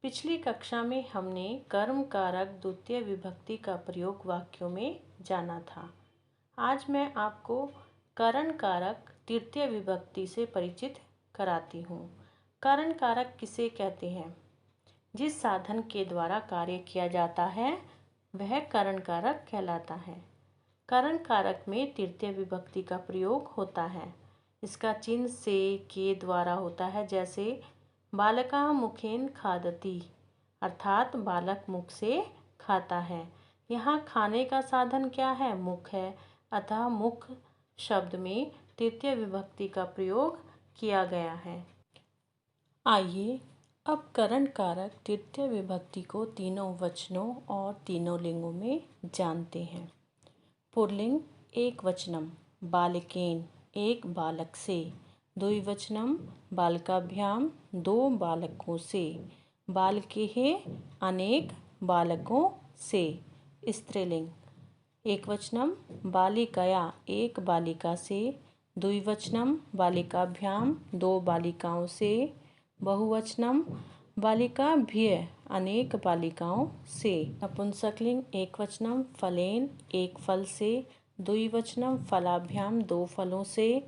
पिछली कक्षा में हमने कर्म कारक द्वितीय विभक्ति का प्रयोग वाक्यों में जाना था। आज मैं आपको करण कारक तृतीय विभक्ति से परिचित कराती हूँ। करण कारक किसे कहते हैं? जिस साधन के द्वारा कार्य किया जाता है वह करण कारक कहलाता है। करण कारक में तृतीय विभक्ति का प्रयोग होता है। इसका चिन्ह से के द्वारा होता है, जैसे बालका मुखेन खादति, अर्थात बालक मुख से खाता है। यहाँ खाने का साधन क्या है? मुख है, अतः मुख शब्द में तृतीय विभक्ति का प्रयोग किया गया है। आइए अब करण कारक तृतीय विभक्ति को तीनों वचनों और तीनों लिंगों में जानते हैं। पुल्लिंग एक वचनम बालकेन, एक बालक से। द्विवचनम बालकाभ्याम, दो बालकों से। बालकेः अनेक बालकों से। स्त्रीलिंग एकवचनम बालिकया, एक बालिका से। द्विवचनम बालिकाभ्याम, दो बालिकाओं से। बहुवचनम बालिकाभ्यः, अनेक बालिकाओं से। नपुंसकलिंग एकवचनम फलेन, एक फल से। द्विवचनम फलाभ्याम, दो फलों से।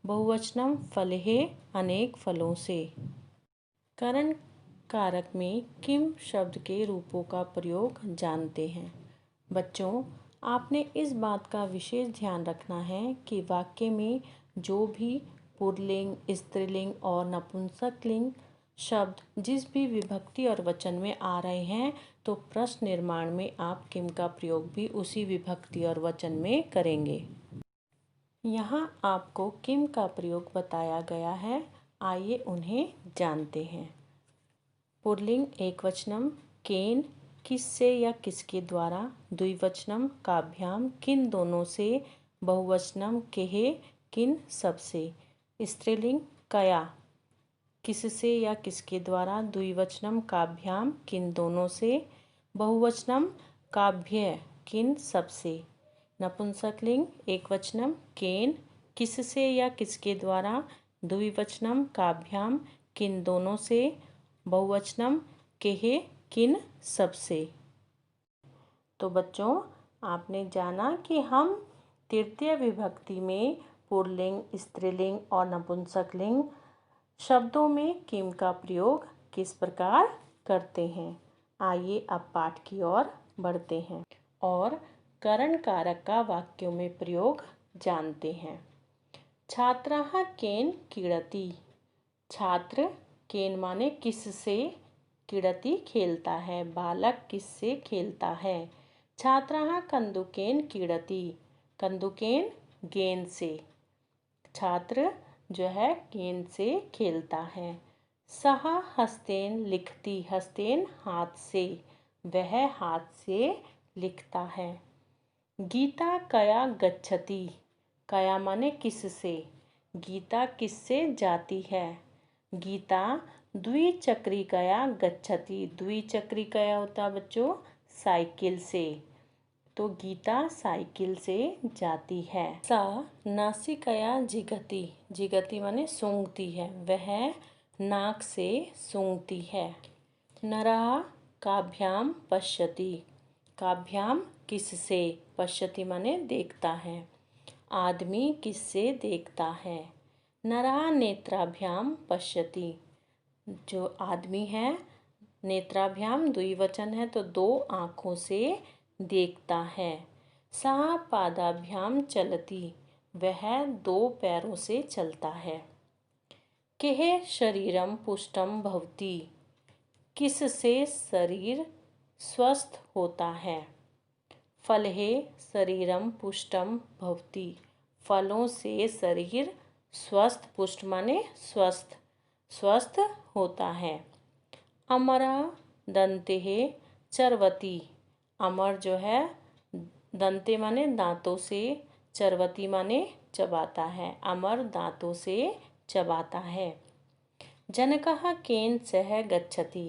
बहुवचनम फलैः, अनेक फलों से। करण कारक में किम शब्द के रूपों का प्रयोग जानते हैं। बच्चों, आपने इस बात का विशेष ध्यान रखना है कि वाक्य में जो भी पुल्लिंग, स्त्रीलिंग और नपुंसकलिंग शब्द जिस भी विभक्ति और वचन में आ रहे हैं, तो प्रश्न निर्माण में आप किम का प्रयोग भी उसी विभक्ति और वचन में करेंगे। यहाँ आपको किम का प्रयोग बताया गया है, आइए उन्हें जानते हैं। पुल्लिंग एकवचनम केन, किससे या किसके द्वारा। द्विवचनम काभ्याम, किन दोनों से। बहुवचनम केः, किन सबसे। स्त्रीलिंग कया, किससे या किसके द्वारा। द्विवचनम काभ्याम, किन दोनों से। बहुवचनम काभ्यः, किन सबसे। नपुंसकलिंग एकवचनम केन, किससे या किसके द्वारा। द्विवचनम काभ्याम, किन दोनों से। बहुवचनम केः, किन सबसे। तो बच्चों, आपने जाना कि हम तृतीय विभक्ति में पुल्लिंग, स्त्रीलिंग और नपुंसकलिंग शब्दों में किम का प्रयोग किस प्रकार करते हैं। आइए अब पाठ की ओर बढ़ते हैं और करण कारक का वाक्यों में प्रयोग जानते हैं। छात्राः केन क्रीडति, छात्र केन माने किससे, क्रीडति खेलता है, बालक किससे खेलता है। छात्राः कन्दुकेन क्रीडति, कन्दुकेन गेंद से, छात्र जो है गेंद से खेलता है। सः हस्तेन लिखति, हस्तेन हाथ से, वह हाथ से लिखता है। गीता कया गच्छति, कया माने किससे, गीता किससे जाती है। गीता द्विचक्रिकया गच्छति, द्विचक्रिकया होता है बच्चों साइकिल से, तो गीता साइकिल से जाती है। सा नासिकया जिगति, जिगति माने सूंघती है, वह नाक से सूंघती है। नरः काभ्याम पश्यति, काभ्याम किससे, पश्यति माने देखता है, आदमी किससे देखता है। नरः नेत्राभ्याम पश्यति, जो आदमी है, नेत्राभ्याम द्विवचन है तो दो आँखों से देखता है। सः पादाभ्याम चलति, वह दो पैरों से चलता है। केः शरीरम पुष्टम भवति, किससे शरीर स्वस्थ होता है। फलैः शरीरम पुष्टम भवति, फलों से शरीर स्वस्थ, पुष्ट माने स्वस्थ, स्वस्थ होता है। अमरः दन्तेः चर्वति, अमर जो है दंते माने दांतों से, चर्वति माने चबाता है, अमर दांतों से चबाता है। जनकः केन सह गच्छति,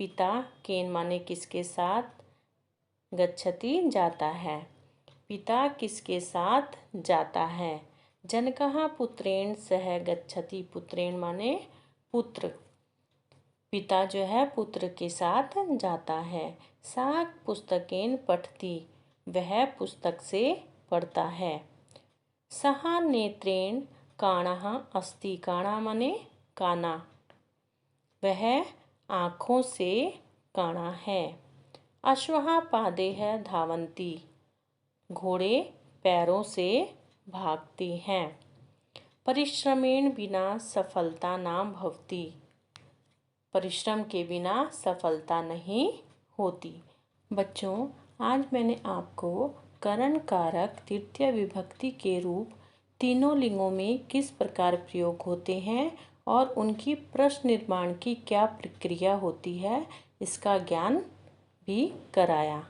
पिता केन माने किसके साथ, गच्छति जाता है, पिता किसके साथ जाता है। जनकः पुत्रेण सह गच्छति, पुत्रेण माने पुत्र, पिता जो है पुत्र के साथ जाता है। सा पुस्तकेन पठति, वह पुस्तक से पढ़ता है। सः नेत्रेण काणः अस्ति, काणा माने काना, वह आँखों से काना है। अश्वः पादैः धावन्ति, घोड़े पैरों से भागते हैं। परिश्रमेण विना सफलता न भवति, परिश्रम के बिना सफलता नहीं होती। बच्चों, आज मैंने आपको करण कारक तृतीय विभक्ति के रूप तीनों लिंगों में किस प्रकार प्रयोग होते हैं और उनकी प्रश्न निर्माण की क्या प्रक्रिया होती है, इसका ज्ञान भी कराया।